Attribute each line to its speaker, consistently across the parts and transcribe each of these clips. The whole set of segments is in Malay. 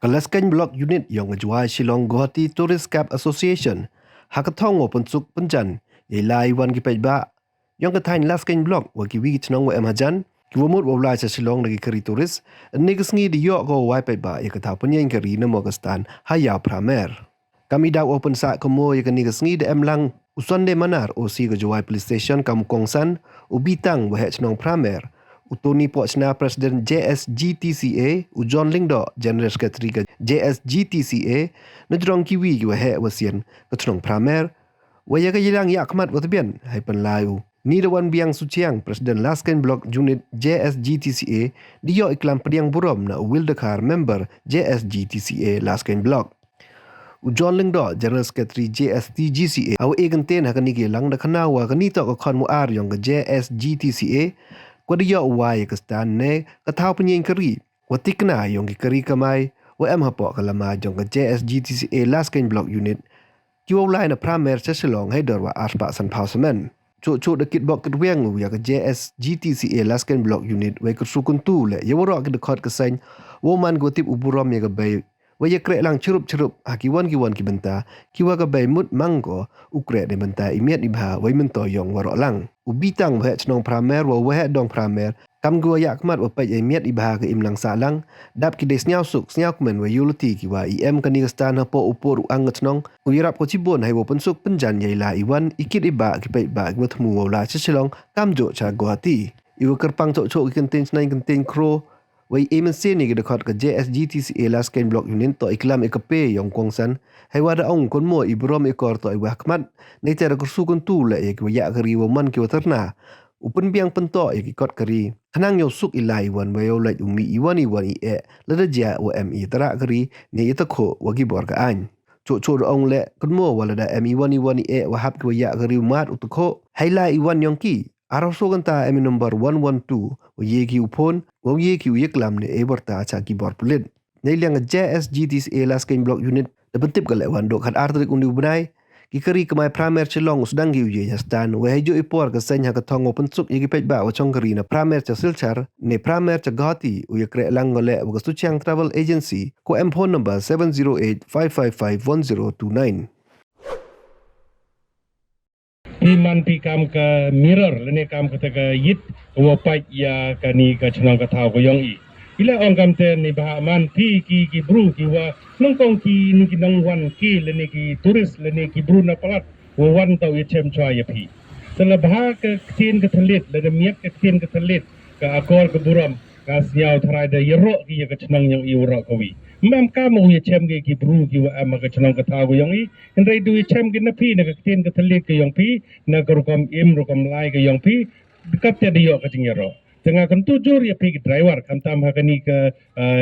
Speaker 1: Kelaskan blok unit yang ngejual Shillong Guwahati Tourist Cap Association hakatong open suk penjan ialah iwan ki ba yang ketain laskan blok wagi wi chnong wa hajan kiwamut wa bla Shillong lagi kari turis ni kesngi di yok go wai ba ya kata punya kari namo kestan haya Phramer. Kami dak open sa komo ya kani kesngi de emlang uson de manar osi ke jual police station kamu kongsan ubitang wa chnong Phramer. Utoni Pochna Presiden JSGTCA Ujon Lingdo General Secretary ke JSGTCA Najrong Kiwi wa he wasian ketnong Phramer waya ke yilang yakmat watbian hai pen layu ni dewan biang suciang Presiden Laskan Block Unit JSGTCA dio iklam pediang burom na Wyrta member JSGTCA Laskan Block Ujon Lingdo General Secretary JSTGCA aw egenten hakani ke lang na kanawa kanito ko kon mu ar yong ke JSGTCA Kudiya uway kestan ne katau penyeng keri. Watikna yung keri kamai wa hapo kalama jong ke JSGTCA Laskan Block Unit. Kiwa ulay na Phramer sa Shillong haidor wa aspa san pausemen. Cuk dekit bok kedweng ya ke JSGTCA Laskan Block Unit wa kersukun tu le ya warok ke dekot kesain woman gotip uburom ya ke bay wa ya krek lang cerup kiwan ki benta kiwa ke bay mut mangko ukrek de benta imiat ibha wa mento yong warok lang. Ubitang wa chnong Phramer wa dong Phramer kam gua yakmat wa pai imiat ibha ke imlang salang dap ki des nyau suk nyau men wa yuluti ki wa im kani stan po upur ang chnong uyirap ko cibon hai wo pensuk penjan yaila iwan ikit iba ki pai ba wa thmu wa la Shillong kam jo cha Guwahati iwa kerpang cok kenten snai kenten kro Wai MNC ni ke dekat ke JSGTCA Laskan Block Unit to iklam ikape yang kongsan hai wada ong kon mo ibrom ikor to iwa hakmat nei cara kursu kon tu le ya ki ya kari wa man ki waterna upun biang pento ya ki kot kari kanang yo suk ilai wan wa yo lai umi iwan i le ja wa mi tara kari ni ita kho wa ki bor ka an cuk ong le kon mo wala da mi iwan wa hap ki wa ya kari mat utukho hai la iwan yong ki Arab so kanta emi number 112 wa yeki upon wa yeki yeklam ne Wyrta cha ki bor pulit nei liang JSGTCA Laskan Block Unit de bentip kale wan do khat artrik undi bunai ki kari kamai Phramer Shillong sedang gi ye stan wa hejo ipor ke senya ka thong open suk yeki pej ba wa chong kari na Phramer cha silchar ne Phramer cha Guwahati u yekre lang ngole wa suchiang travel agency ko phone number 708-555-1029
Speaker 2: Piman pi kam ke mirror lene kam kata ke yit wa pai ya kani ka chnang ka thau ko yong i ila ong kam te ni ba man pi ki bru ki wa nong kong ki ni ki nong wan ki lene ki tourist lene ki bru na palat wa wan tau ye chem chwa ye pi sala ba ka tin ka thalit lene miak ka tin ka thalit ka akor ka buram ka snyau thrai da yero ki ye ka chnang yang i ro ko wi mam ka mo ye chem ki bru ki wa ama ka chnang ka thau ko yong i Henry du chem ki na pi na ka tin ka thalit ka yong pi na ka rukom im rukom lai ka yong pi dekat ya dio ka tingero tengah kan tujur ya pi driver kam tam ha kani ka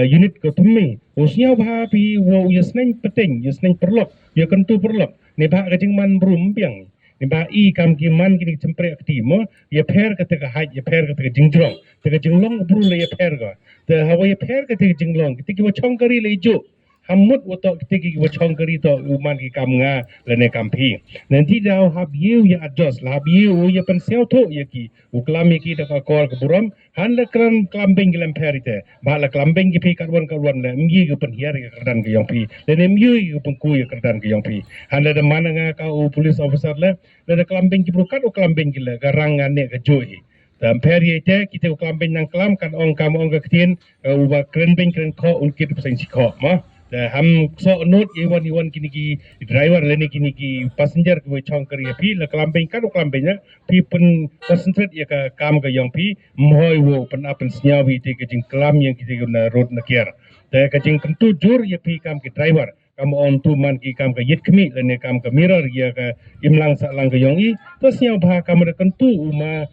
Speaker 2: unit ko thummi usnya bha pi wo yesneng peteng yesneng perlok ya kan tu perlok ne ba ka jing man brum piang ne ba i kam ki man ki chempre akti mo ya pher ka te ka haj ya pher ka te jingrong te ka jinglong bru le ya pher ga te ha wo ya pher ka te jinglong ki ki wo chong kari le jo hamut woto kitiki wachong kari to uman ki kam nga lene kampi nanti daw hab yu ya adjust la hab yu ya pen sel to ya ki uklam ki da ka kor ka buram han la kram klambing lam perite ba la klambing ki pi karwan le mgi ki pen hiar ka kardan ki yong pi lene myu ki pen ku ya kardan ki yong pi han la da mana nga ka u police officer le da klambing ki brukat u klambing ki le garang ne ka joi dan peri te kita klambing nang klam kan ong kam ong ka tin u ba kren ko un ki pesing si ko ma ham so note iwan kini ki driver lene kini ki passenger ko chong kari pi la klambing kan klambing pi pen concentrate ya ka kam ka yang pi mohoi wo pen apen snyawi te ke jing klam yang kita na road na kier te ka jing pentu jur ya pi kam ki driver kam on tu man ki kam ka yit kmi lene kam ka mirror ya ka imlang sa lang ka yang i to snya bha kam re kentu uma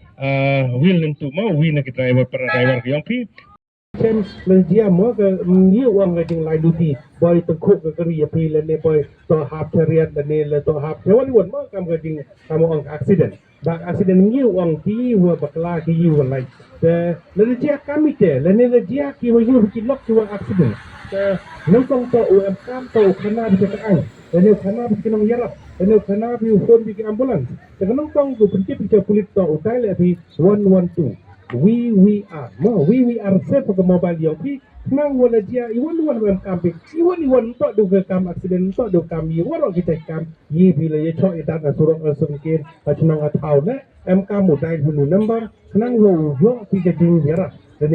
Speaker 2: wheel nentu ma wi na ki driver per driver ka yang pi Sem lendia mo ke ni wang ke jing lai duti boy tengkuk ke keri ya pi le boy to hap chariat le to hap hewan mo kam ke jing kam ong accident ba accident ni wang ti wa bakla ki yu lai de le dia kami te le dia ki wa yu ki lok ki wa accident de nong tong to u kam to khana bi ka ang le khana bi ki nong yarap le khana bi phone bi ki ambulance de nong tong ku prinsip ki polis to utai le bi 112 VVR safe ke mobile yang pi nang wala dia iwan kampi iwan to do ke kam accident to do kam iwan kita kam ye bila ye cho edan asurok asungkin pacunang atau na kam mudai hulu number nang wo yo pi ke ding biara dan